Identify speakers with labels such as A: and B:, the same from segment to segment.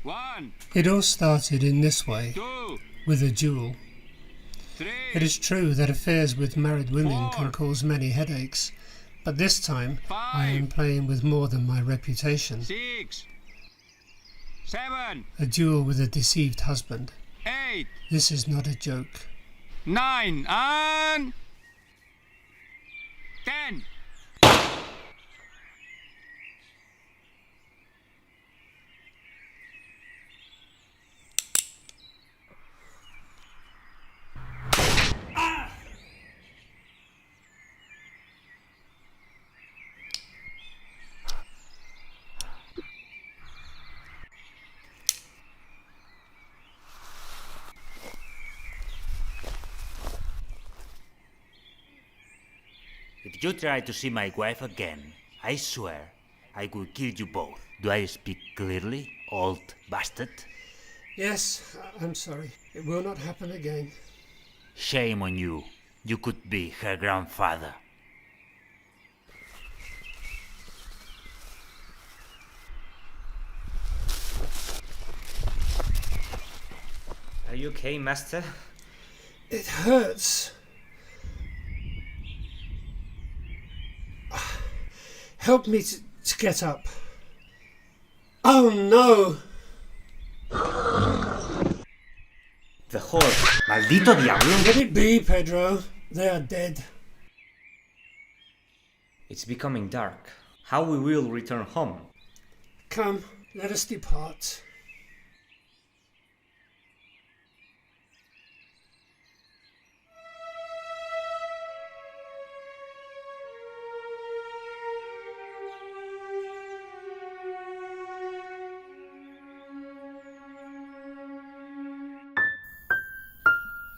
A: 1,
B: It all started in this way,
A: 2,
B: with a duel.
A: 3,
B: It is true that affairs with married women can
A: 4,
B: cause many headaches, but this time I
A: 5,
B: am playing with more than my reputation.
A: 6, 7,
B: A duel with a deceived husband.
A: 8,
B: This is not a joke.
A: 9, and 10.
C: If you try to see my wife again, I swear I will kill you both. Do I speak clearly, old bastard?
B: Yes, I'm sorry. It will not happen again.
C: Shame on you. You could be her grandfather.
D: Are you okay, master?
B: It hurts. Help me to get up. Oh no!
D: The horse. Maldito diablo!
B: Let it be, Pedro. They are dead.
D: It's becoming dark. How we will return home?
B: Come, let us depart.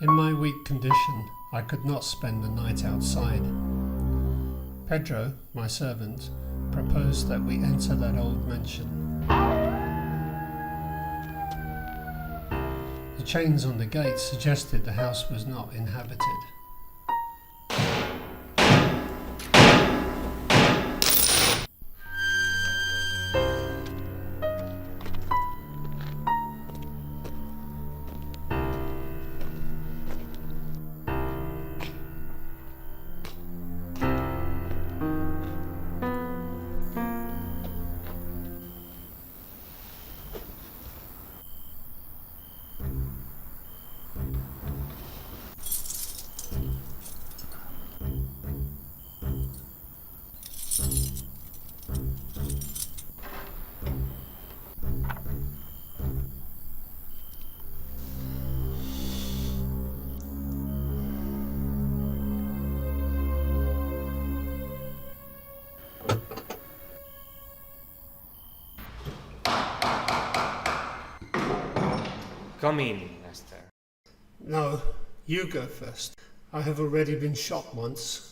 B: In my weak condition, I could not spend the night outside. Pedro, my servant, proposed that we enter that old mansion. The chains on the gate suggested the house was not inhabited.
D: Come in, master.
B: No, you go first. I have already been shot once.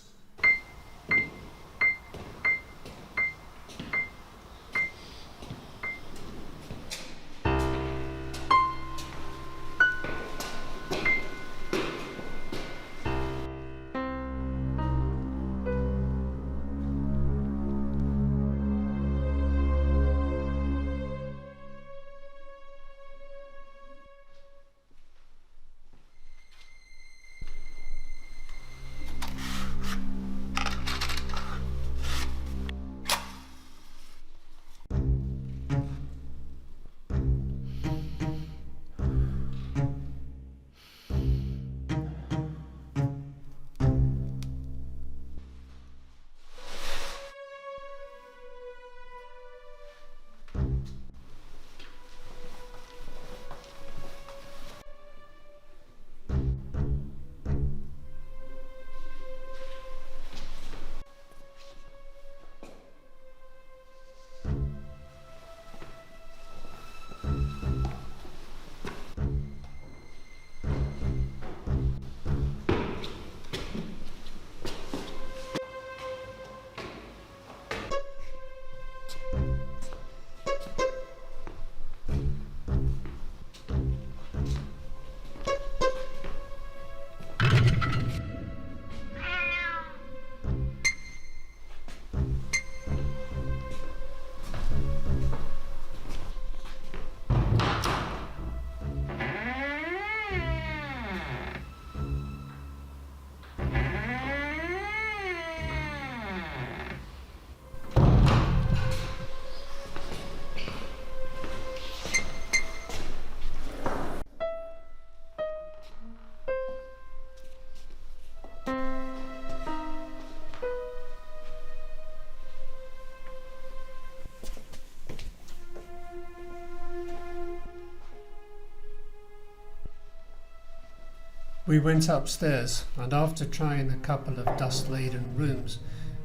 B: We went upstairs, and after trying a couple of dust-laden rooms,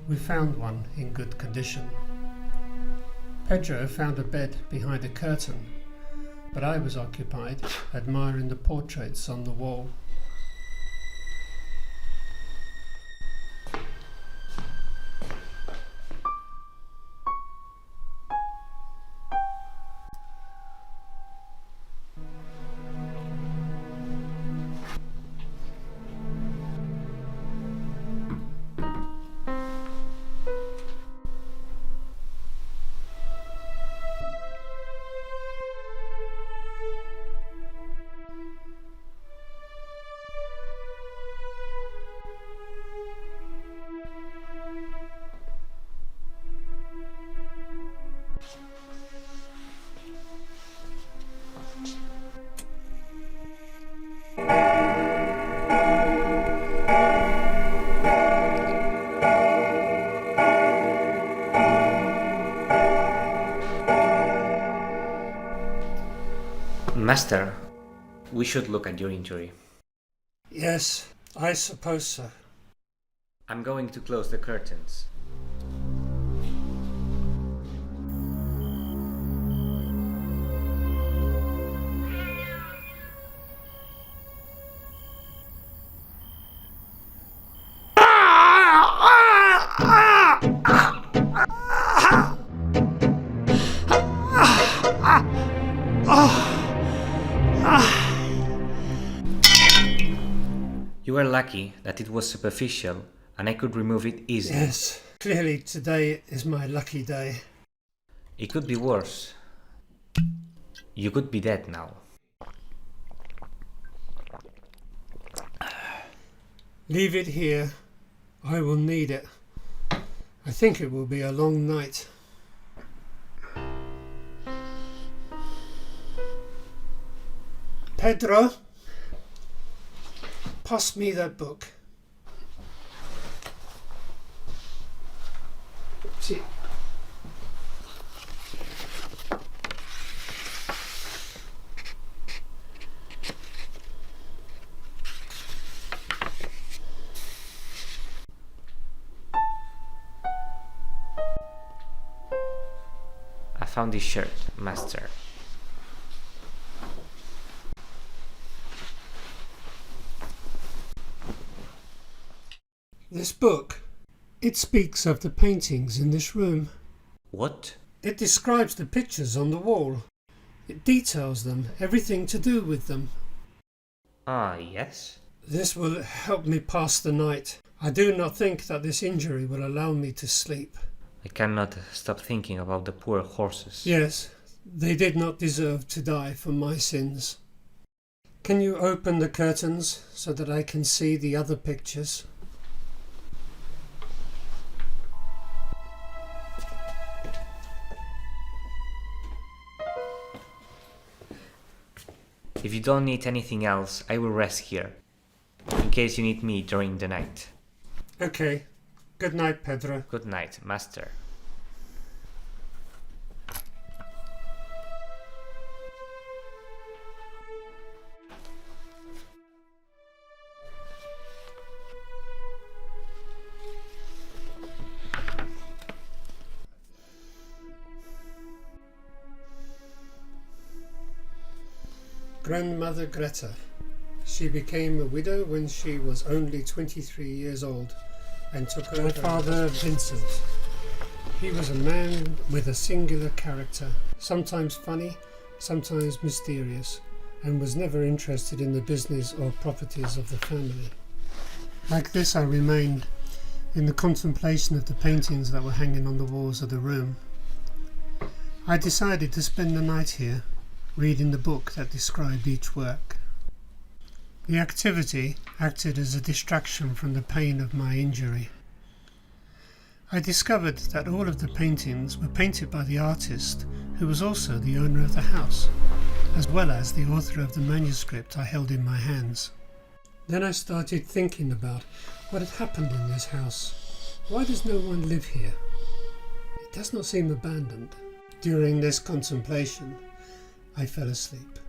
B: we found one in good condition. Pedro found a bed behind a curtain, but I was occupied admiring the portraits on the wall.
D: Master, we should look at your injury.
B: Yes, I suppose so.
D: I'm going to close the curtains. You were lucky that it was superficial and I could remove it easily.
B: Yes, clearly today is my lucky day.
D: It could be worse. You could be dead now.
B: Leave it here. I will need it. I think it will be a long night. Pedro, pass me that book. See.
D: I found this shirt, Master.
B: This book, it speaks of the paintings in this room.
D: What?
B: It describes the pictures on the wall. It details them, everything to do with them.
D: Ah, yes?
B: This will help me pass the night. I do not think that this injury will allow me to sleep.
D: I cannot stop thinking about the poor horses.
B: Yes, they did not deserve to die for my sins. Can you open the curtains so that I can see the other pictures?
D: If you don't need anything else, I will rest here, in case you need me during the night.
B: Okay. Good night, Pedro.
D: Good night, Master.
B: Grandmother Greta. She became a widow when she was only 23 years old and took her father Vincent. He was a man with a singular character, sometimes funny, sometimes mysterious, and was never interested in the business or properties of the family. Like this I remained in the contemplation of the paintings that were hanging on the walls of the room. I decided to spend the night here, reading the book that described each work. The activity acted as a distraction from the pain of my injury. I discovered that all of the paintings were painted by the artist, who was also the owner of the house, as well as the author of the manuscript I held in my hands. Then I started thinking about what had happened in this house. Why does no one live here? It does not seem abandoned. During this contemplation, I fell asleep.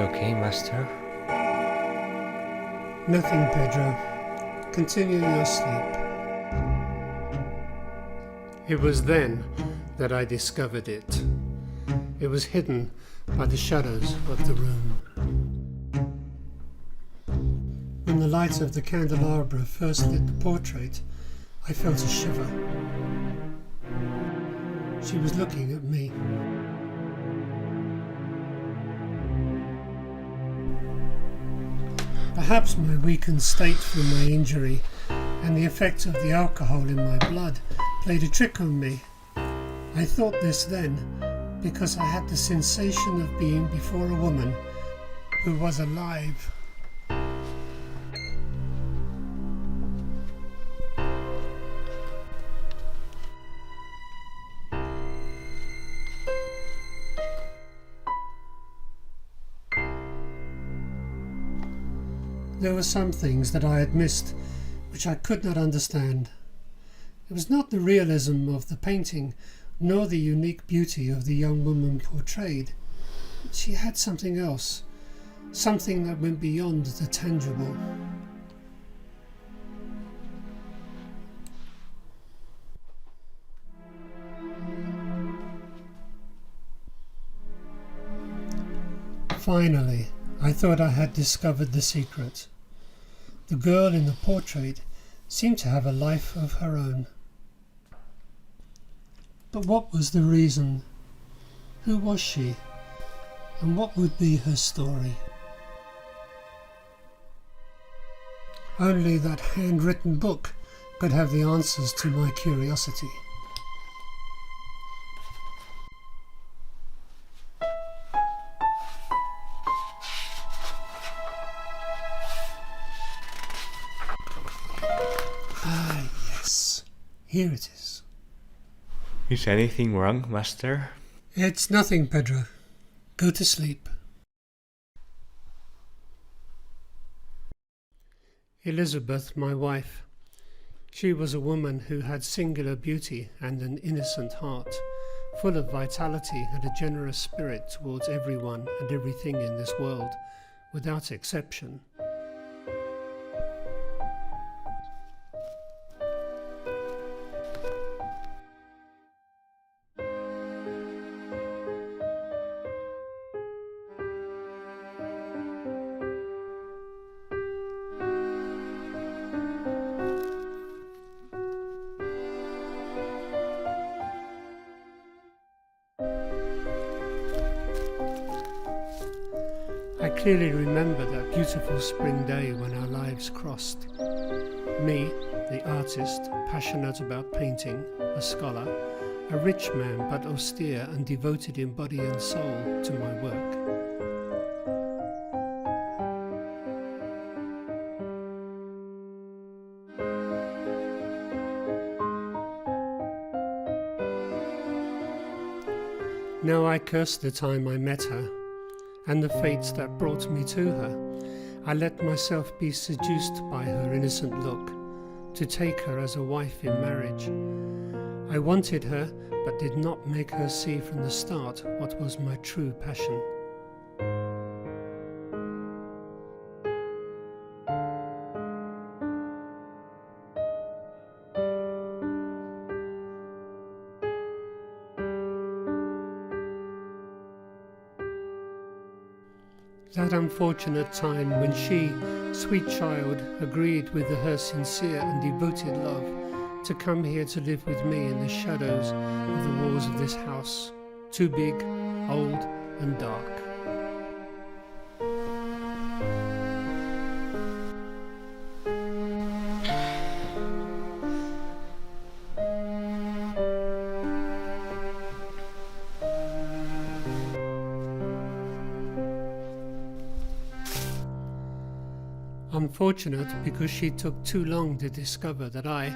D: okay, Master?
B: Nothing, Pedro. Continue your sleep. It was then that I discovered it. It was hidden by the shadows of the room. When the light of the candelabra first lit the portrait, I felt a shiver. She was looking at me. Perhaps my weakened state from my injury and the effect of the alcohol in my blood played a trick on me. I thought this then because I had the sensation of being before a woman who was alive. There were some things that I had missed which I could not understand. It was not the realism of the painting, nor the unique beauty of the young woman portrayed. She had something else, something that went beyond the tangible. Finally, I thought I had discovered the secret. The girl in the portrait seemed to have a life of her own. But what was the reason? Who was she? And what would be her story? Only that handwritten book could have the answers to my curiosity. Ah, yes. Here it is.
D: Is anything wrong, Master?
B: It's nothing, Pedro. Go to sleep. Elizabeth, my wife. She was a woman who had singular beauty and an innocent heart, full of vitality and a generous spirit towards everyone and everything in this world, without exception. I clearly remember that beautiful spring day when our lives crossed. Me, the artist, passionate about painting, a scholar, a rich man but austere and devoted in body and soul to my work. Now I curse the time I met her, and the fates that brought me to her. I let myself be seduced by her innocent look, to take her as a wife in marriage. I wanted her, but did not make her see from the start what was my true passion. That unfortunate time when she, sweet child, agreed with her sincere and devoted love to come here to live with me in the shadows of the walls of this house, too big, old and dark. Unfortunate because she took too long to discover that I,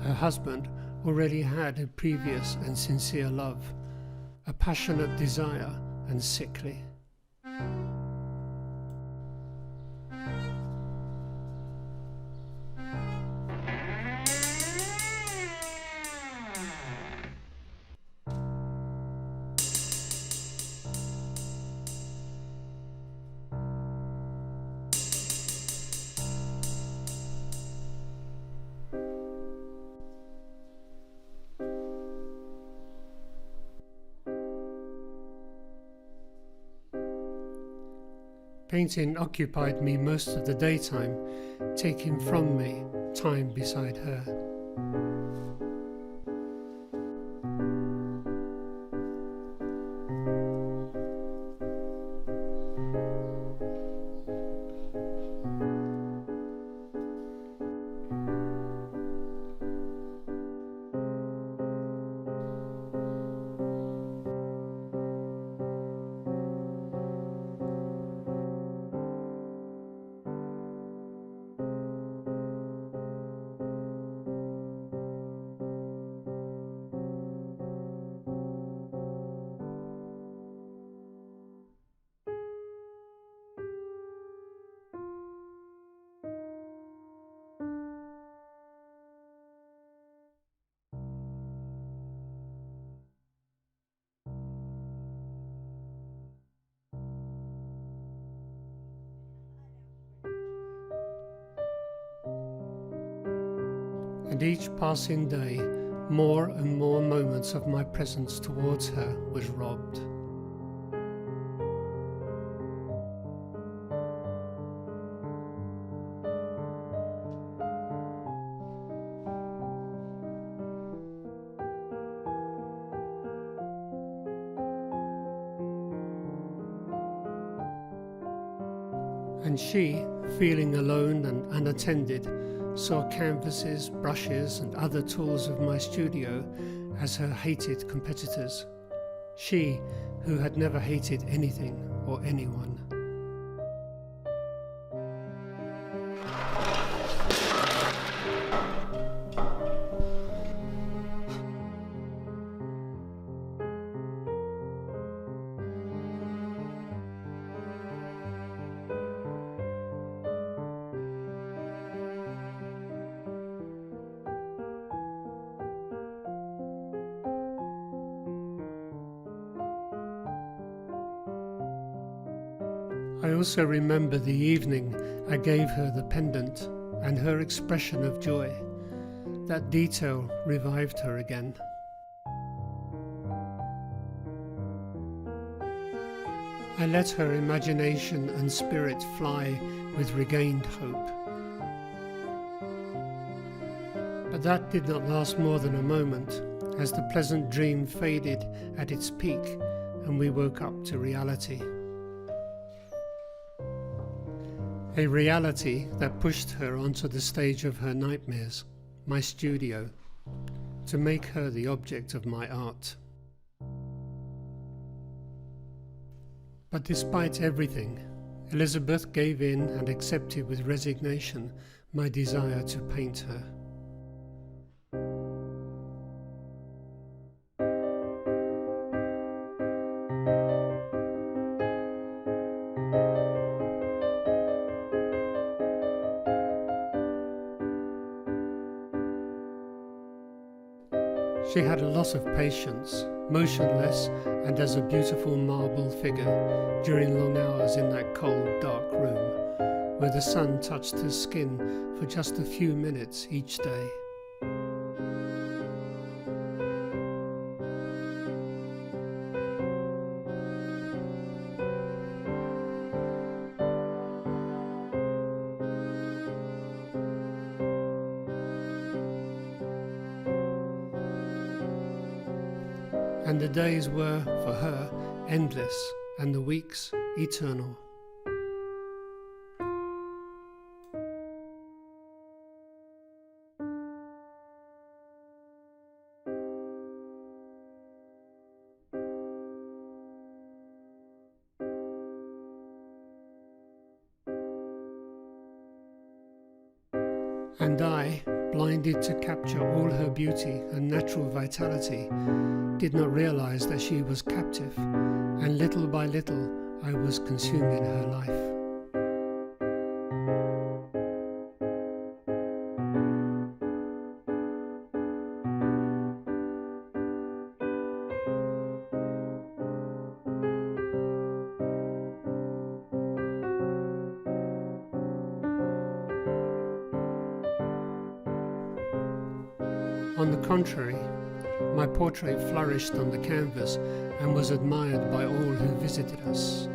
B: her husband, already had a previous and sincere love, a passionate desire and sickly. Painting occupied me most of the daytime, taking from me time beside her. And each passing day, more and more moments of my presence towards her was robbed. And she, feeling alone and unattended, saw canvases, brushes and other tools of my studio as her hated competitors. She, who had never hated anything or anyone. I also remember the evening I gave her the pendant and her expression of joy. That detail revived her again. I let her imagination and spirit fly with regained hope. But that did not last more than a moment, as the pleasant dream faded at its peak and we woke up to reality. A reality that pushed her onto the stage of her nightmares, my studio, to make her the object of my art. But despite everything, Elizabeth gave in and accepted with resignation my desire to paint her. She had a lot of patience, motionless and as a beautiful marble figure during long hours in that cold, dark room, where the sun touched her skin for just a few minutes each day. And the days were, for her, endless, and the weeks eternal. And I, blinded to capture all her beauty and natural vitality, did not realize that she was captive, and little by little I was consuming her life. On the contrary, my portrait flourished on the canvas and was admired by all who visited us.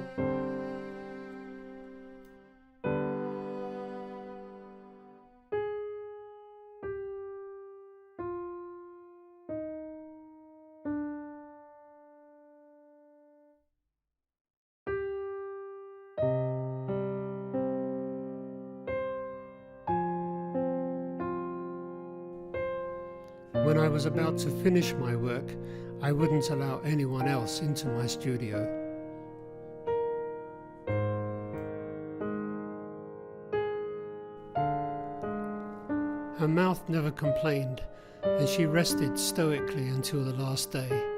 B: when I was about to finish my work, I wouldn't allow anyone else into my studio. Her mouth never complained, and she rested stoically until the last day.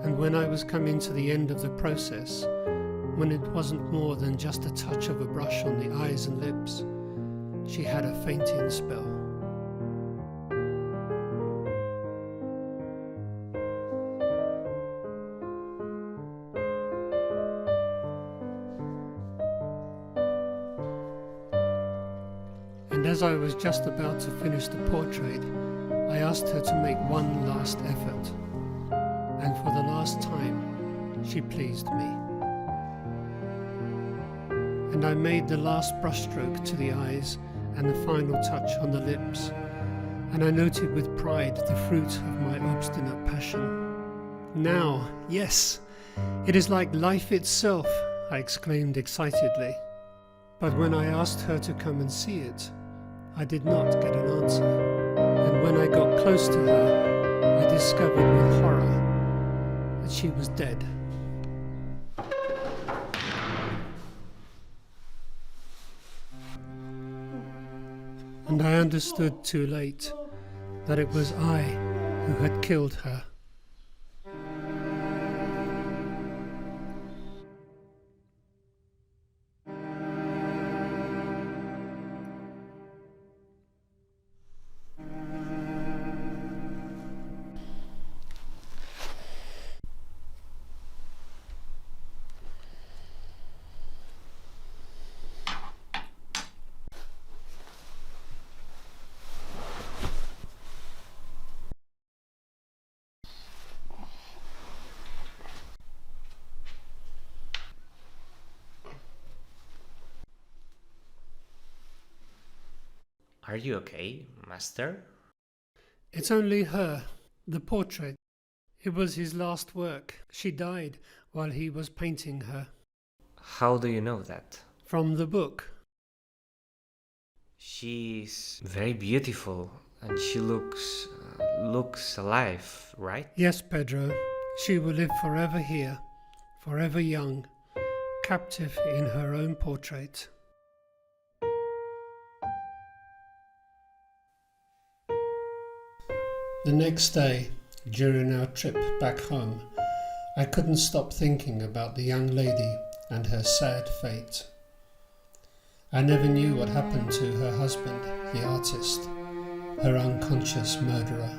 B: And when I was coming to the end of the process, when it wasn't more than just a touch of a brush on the eyes and lips, she had a fainting spell. And as I was just about to finish the portrait, I asked her to make one last effort. And for the last time, she pleased me. And I made the last brushstroke to the eyes and the final touch on the lips, and I noted with pride the fruit of my obstinate passion. Now, yes, it is like life itself, I exclaimed excitedly. But when I asked her to come and see it, I did not get an answer. And when I got close to her, I discovered with horror that she was dead. And I understood too late that it was I who had killed her.
D: Are you okay, Master?
B: It's only her, the portrait. It was his last work. She died while he was painting her.
D: How do you know that?
B: From the book.
D: She's very beautiful and she looks alive, right?
B: Yes, Pedro. She will live forever here, forever young, captive in her own portrait. The next day, during our trip back home, I couldn't stop thinking about the young lady and her sad fate. I never knew what happened to her husband, the artist, her unconscious murderer.